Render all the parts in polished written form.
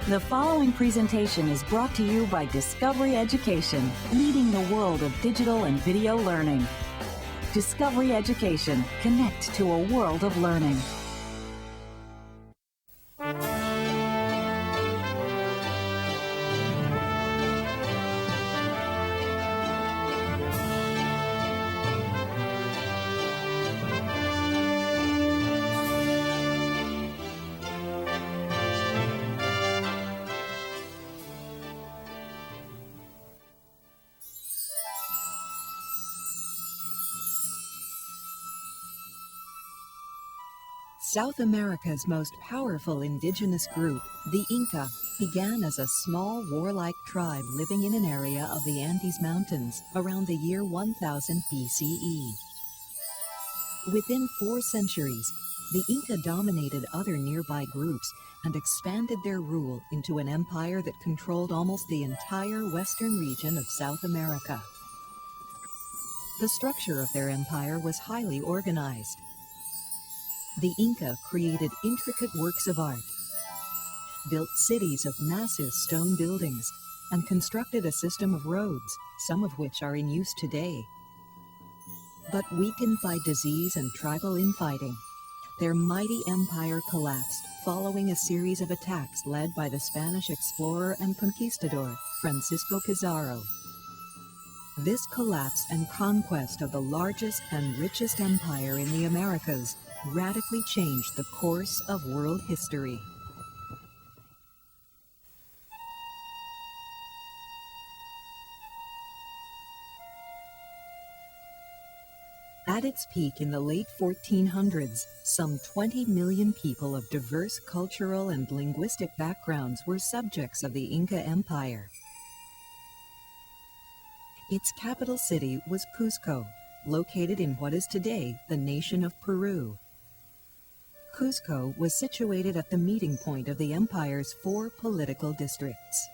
The following presentation is brought to you by Discovery Education, leading the world of digital and video learning. Discovery Education, connect to a world of learning. South America's most powerful indigenous group, the Inca, began as a small warlike tribe living in an area of the Andes Mountains around the year 1000 BCE. Within 4 centuries, the Inca dominated other nearby groups and expanded their rule into an empire that controlled almost the entire western region of South America. The structure of their empire was highly organized. The Inca created intricate works of art, built cities of massive stone buildings, and constructed a system of roads, some of which are in use today. But weakened by disease and tribal infighting, their mighty empire collapsed following a series of attacks led by the Spanish explorer and conquistador, Francisco Pizarro. This collapse and conquest of the largest and richest empire in the Americas radically changed the course of world history. At its peak in the late 1400s, some 20 million people of diverse cultural and linguistic backgrounds were subjects of the Inca Empire. Its capital city was Cusco, located in what is today the nation of Peru. Cusco was situated at the meeting point of the empire's 4 political districts.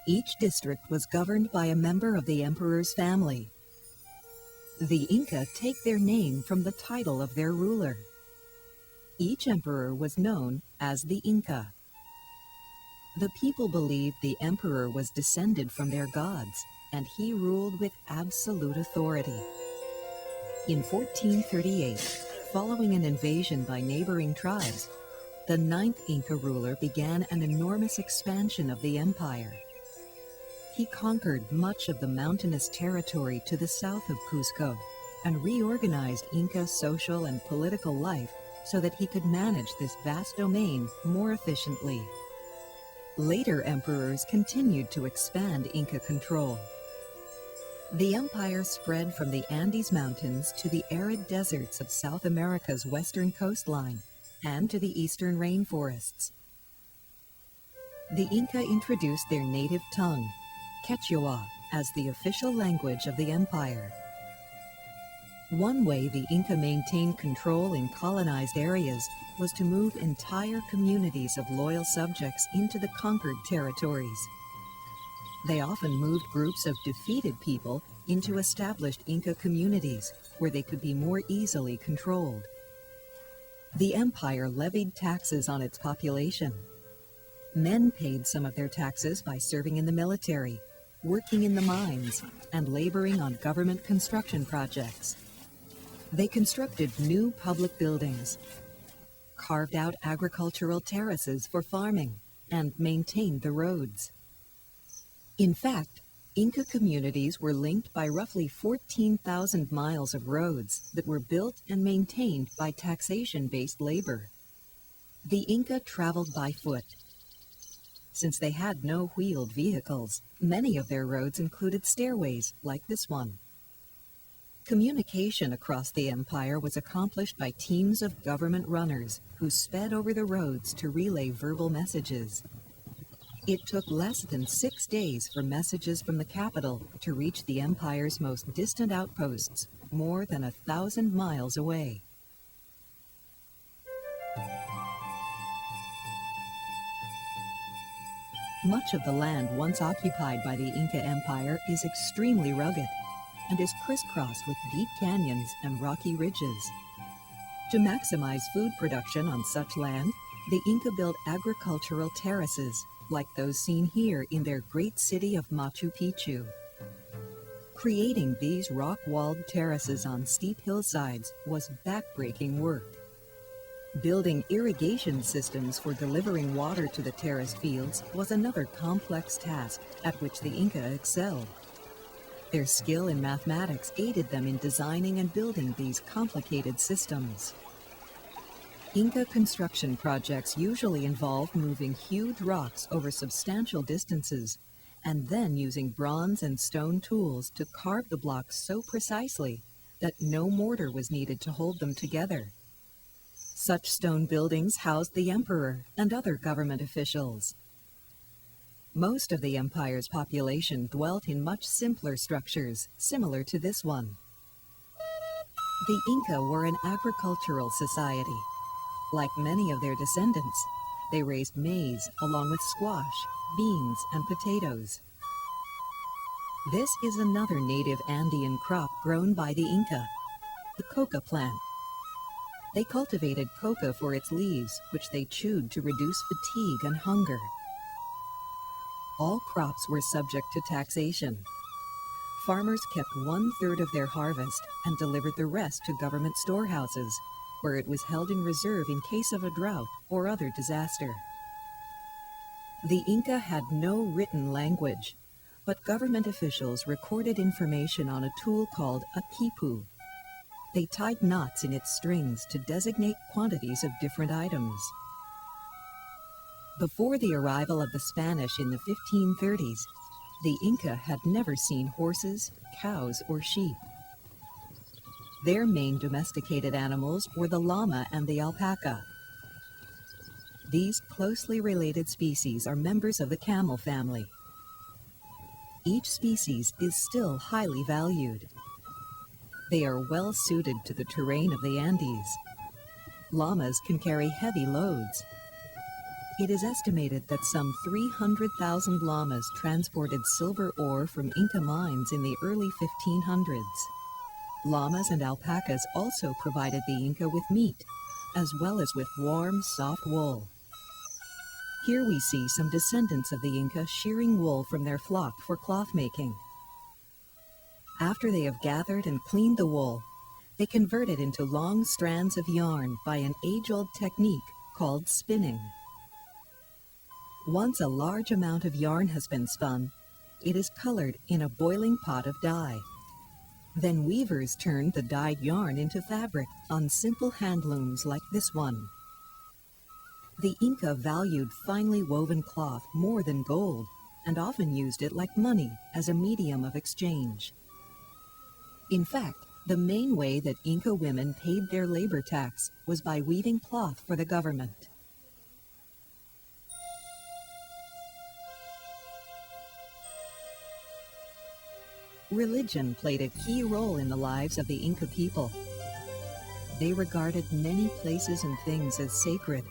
Each district was governed by a member of the emperor's family. The Inca take their name from the title of their ruler. Each emperor was known as the Inca. The people believed the emperor was descended from their gods, and he ruled with absolute authority. In 1438, following an invasion by neighboring tribes, the 9th Inca ruler began an enormous expansion of the empire. He conquered much of the mountainous territory to the south of Cusco and reorganized Inca social and political life so that he could manage this vast domain more efficiently. Later emperors continued to expand Inca control. The empire spread from the Andes Mountains to the arid deserts of South America's western coastline and to the eastern rainforests. The Inca introduced their native tongue, Quechua, as the official language of the empire. One way the Inca maintained control in colonized areas was to move entire communities of loyal subjects into the conquered territories. They often moved groups of defeated people into established Inca communities where they could be more easily controlled. The empire levied taxes on its population. Men paid some of their taxes by serving in the military, working in the mines, and laboring on government construction projects. They constructed new public buildings, carved out agricultural terraces for farming, and maintained the roads. In fact, Inca communities were linked by roughly 14,000 miles of roads that were built and maintained by taxation-based labor. The Inca traveled by foot. Since they had no wheeled vehicles, many of their roads included stairways like this one. Communication across the empire was accomplished by teams of government runners who sped over the roads to relay verbal messages. It took less than 6 days for messages from the capital to reach the empire's most distant outposts, more than 1,000 miles away. Much of the land once occupied by the Inca Empire is extremely rugged and is crisscrossed with deep canyons and rocky ridges. To maximize food production on such land, The Inca built agricultural terraces, like those seen here in their great city of Machu Picchu. Creating these rock-walled terraces on steep hillsides was backbreaking work. Building irrigation systems for delivering water to the terraced fields was another complex task at which the Inca excelled. Their skill in mathematics aided them in designing and building these complicated systems. Inca construction projects usually involve moving huge rocks over substantial distances and then using bronze and stone tools to carve the blocks so precisely that no mortar was needed to hold them together. Such stone buildings housed the emperor and other government officials. Most of the empire's population dwelt in much simpler structures, similar to this one. The Inca were an agricultural society. Like many of their descendants, they raised maize along with squash, beans, and potatoes. This is another native Andean crop grown by the Inca, the coca plant. They cultivated coca for its leaves, which they chewed to reduce fatigue and hunger. All crops were subject to taxation. Farmers kept 1/3 of their harvest and delivered the rest to government storehouses, where it was held in reserve in case of a drought or other disaster. The Inca had no written language, but government officials recorded information on a tool called a quipu. They tied knots in its strings to designate quantities of different items. Before the arrival of the Spanish in the 1530s, the Inca had never seen horses, cows, or sheep. Their main domesticated animals were the llama and the alpaca. These closely related species are members of the camel family. Each species is still highly valued. They are well suited to the terrain of the Andes. Llamas can carry heavy loads. It is estimated that some 300,000 llamas transported silver ore from Inca mines in the early 1500s. Llamas and alpacas also provided the Inca with meat, as well as with warm, soft wool. Here we see some descendants of the Inca shearing wool from their flock for cloth making. After they have gathered and cleaned the wool, they convert it into long strands of yarn by an age-old technique called spinning. Once a large amount of yarn has been spun, it is colored in a boiling pot of dye. Then weavers turn the dyed yarn into fabric on simple hand looms like this one. The Inca valued finely woven cloth more than gold and often used it like money as a medium of exchange. In fact, the main way that Inca women paid their labor tax was by weaving cloth for the government. Religion played a key role in the lives of the Inca people. They regarded many places and things as sacred,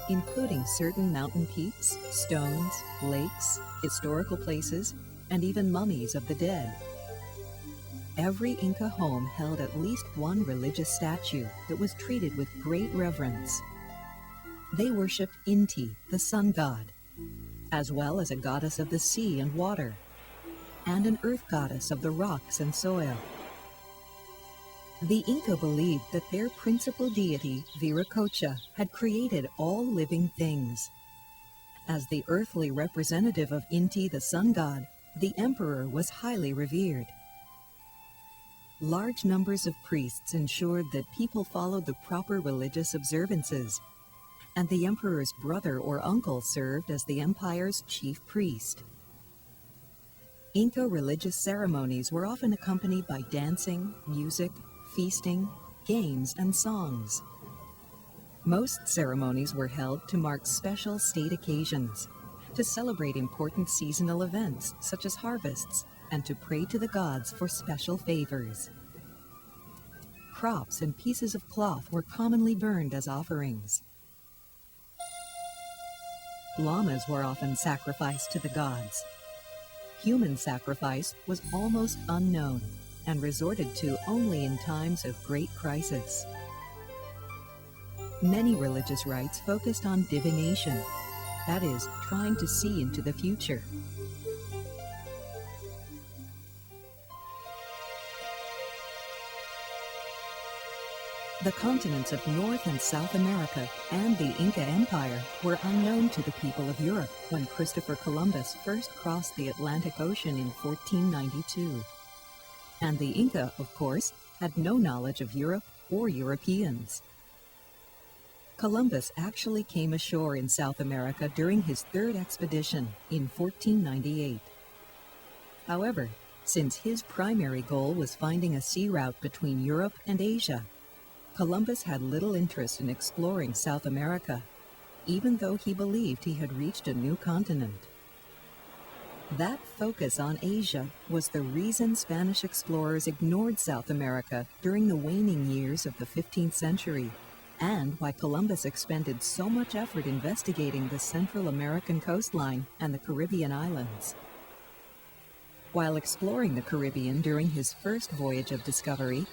including certain mountain peaks, stones, lakes, historical places, and even mummies of the dead. Every Inca home held at least one religious statue that was treated with great reverence. They worshipped Inti, the sun god, as well as a goddess of the sea and water, and an earth goddess of the rocks and soil. The Inca believed that their principal deity, Viracocha, had created all living things. As the earthly representative of Inti, the sun god, the emperor was highly revered. Large numbers of priests ensured that people followed the proper religious observances, and the emperor's brother or uncle served as the empire's chief priest. Inca religious ceremonies were often accompanied by dancing, music, feasting, games, and songs. Most ceremonies were held to mark special state occasions, to celebrate important seasonal events such as harvests, and to pray to the gods for special favors. Crops and pieces of cloth were commonly burned as offerings. Llamas were often sacrificed to the gods. Human sacrifice was almost unknown and resorted to only in times of great crisis. Many religious rites focused on divination, that is, trying to see into the future. The continents of North and South America and the Inca Empire were unknown to the people of Europe when Christopher Columbus first crossed the Atlantic Ocean in 1492. And the Inca, of course, had no knowledge of Europe or Europeans. Columbus actually came ashore in South America during his third expedition in 1498. However, since his primary goal was finding a sea route between Europe and Asia, Columbus had little interest in exploring South America, even though he believed he had reached a new continent. That focus on Asia was the reason Spanish explorers ignored South America during the waning years of the 15th century, and why Columbus expended so much effort investigating the Central American coastline and the Caribbean islands. While exploring the Caribbean during his first voyage of discovery,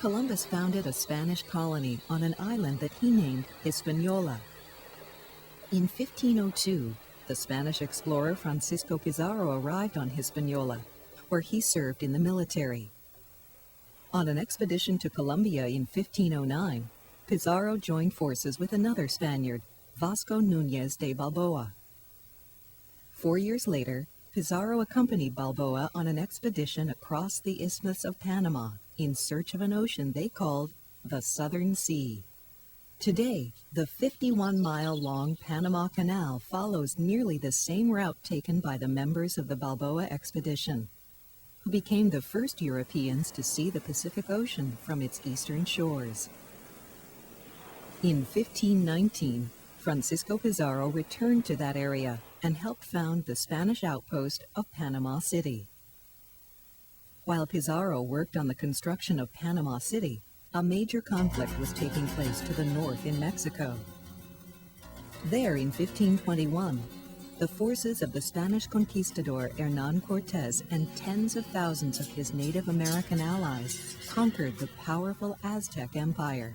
Columbus founded a Spanish colony on an island that he named Hispaniola. In 1502, the Spanish explorer Francisco Pizarro arrived on Hispaniola, where he served in the military. On an expedition to Colombia in 1509, Pizarro joined forces with another Spaniard, Vasco Núñez de Balboa. 4 years later, Pizarro accompanied Balboa on an expedition across the Isthmus of Panama in search of an ocean they called the Southern Sea. Today, the 51-mile-long Panama Canal follows nearly the same route taken by the members of the Balboa expedition, who became the first Europeans to see the Pacific Ocean from its eastern shores. In 1519, Francisco Pizarro returned to that area and helped found the Spanish outpost of Panama City. While Pizarro worked on the construction of Panama City, a major conflict was taking place to the north in Mexico. There, in 1521, the forces of the Spanish conquistador Hernán Cortés and tens of thousands of his Native American allies conquered the powerful Aztec Empire.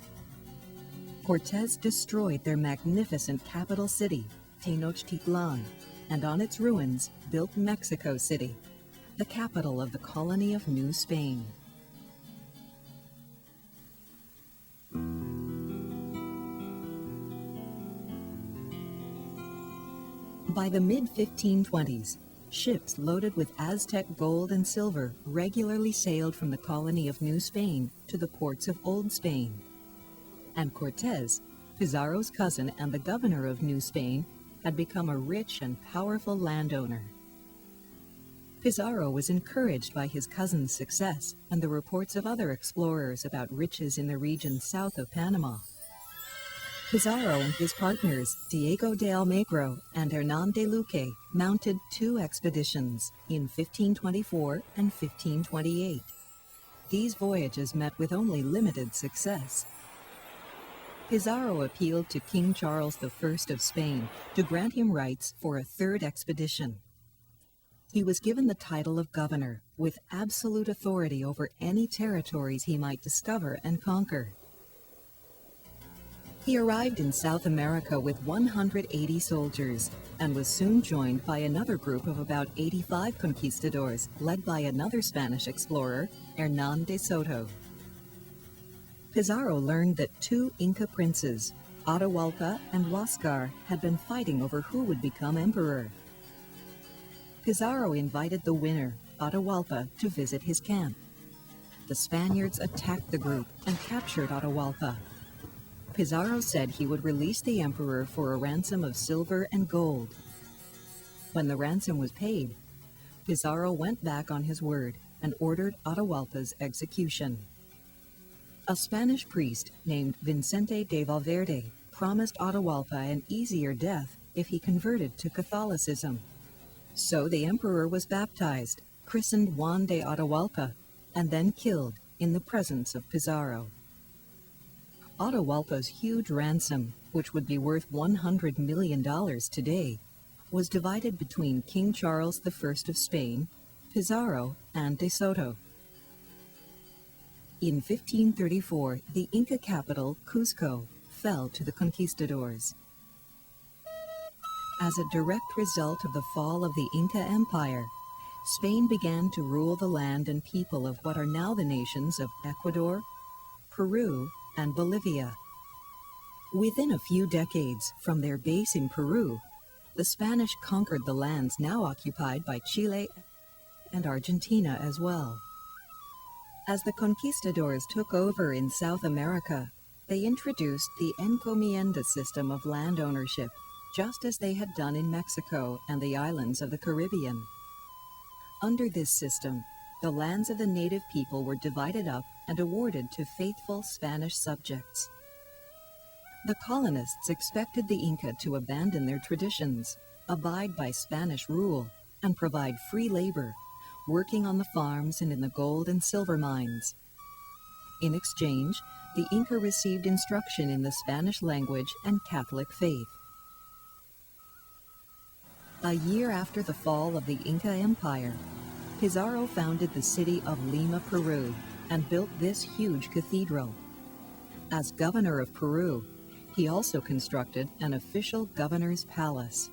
Cortés destroyed their magnificent capital city, Tenochtitlan, and on its ruins built Mexico City, the capital of the colony of New Spain. By the mid-1520s, ships loaded with Aztec gold and silver regularly sailed from the colony of New Spain to the ports of Old Spain. And Cortés, Pizarro's cousin and the governor of New Spain, had become a rich and powerful landowner. Pizarro was encouraged by his cousin's success and the reports of other explorers about riches in the region south of Panama. Pizarro and his partners, Diego de Almagro and Hernán de Luque, mounted 2 expeditions in 1524 and 1528. These voyages met with only limited success. Pizarro appealed to King Charles I of Spain to grant him rights for a 3rd expedition. He was given the title of governor, with absolute authority over any territories he might discover and conquer. He arrived in South America with 180 soldiers and was soon joined by another group of about 85 conquistadors, led by another Spanish explorer, Hernán de Soto. Pizarro learned that 2 Inca princes, Atahualpa and Huáscar, had been fighting over who would become emperor. Pizarro invited the winner, Atahualpa, to visit his camp. The Spaniards attacked the group and captured Atahualpa. Pizarro said he would release the emperor for a ransom of silver and gold. When the ransom was paid, Pizarro went back on his word and ordered Atahualpa's execution. A Spanish priest named Vicente de Valverde promised Atahualpa an easier death if he converted to Catholicism. So the emperor was baptized, christened Juan de Atahualpa, and then killed in the presence of Pizarro. Atahualpa's huge ransom, which would be worth $100 million today, was divided between King Charles I of Spain, Pizarro, and de Soto. In 1534, the Inca capital, Cusco, fell to the conquistadors. As a direct result of the fall of the Inca Empire, Spain began to rule the land and people of what are now the nations of Ecuador, Peru, and Bolivia. Within a few decades from their base in Peru, the Spanish conquered the lands now occupied by Chile and Argentina as well. As the conquistadors took over in South America, they introduced the encomienda system of land ownership, just as they had done in Mexico and the islands of the Caribbean. Under this system, the lands of the native people were divided up and awarded to faithful Spanish subjects. The colonists expected the Inca to abandon their traditions, abide by Spanish rule, and provide free labor, working on the farms and in the gold and silver mines. In exchange, the Inca received instruction in the Spanish language and Catholic faith. A year after the fall of the Inca Empire, Pizarro founded the city of Lima, Peru, and built this huge cathedral. As governor of Peru, he also constructed an official governor's palace.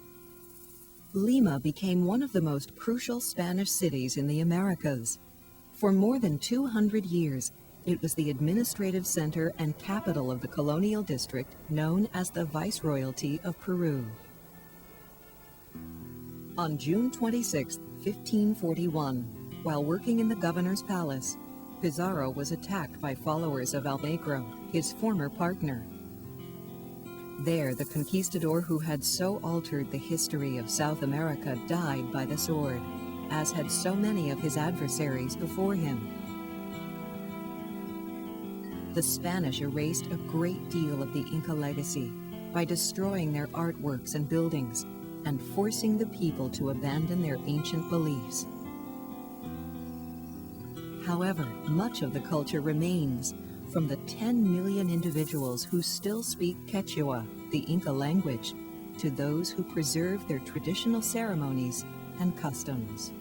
Lima became one of the most crucial Spanish cities in the Americas. For more than 200 years, it was the administrative center and capital of the colonial district known as the Viceroyalty of Peru. On June 26, 1541, while working in the governor's palace, Pizarro was attacked by followers of Almagro, his former partner. There, the conquistador who had so altered the history of South America died by the sword, as had so many of his adversaries before him. The Spanish erased a great deal of the Inca legacy by destroying their artworks and buildings and forcing the people to abandon their ancient beliefs. However, much of the culture remains, from the 10 million individuals who still speak Quechua, the Inca language, to those who preserve their traditional ceremonies and customs.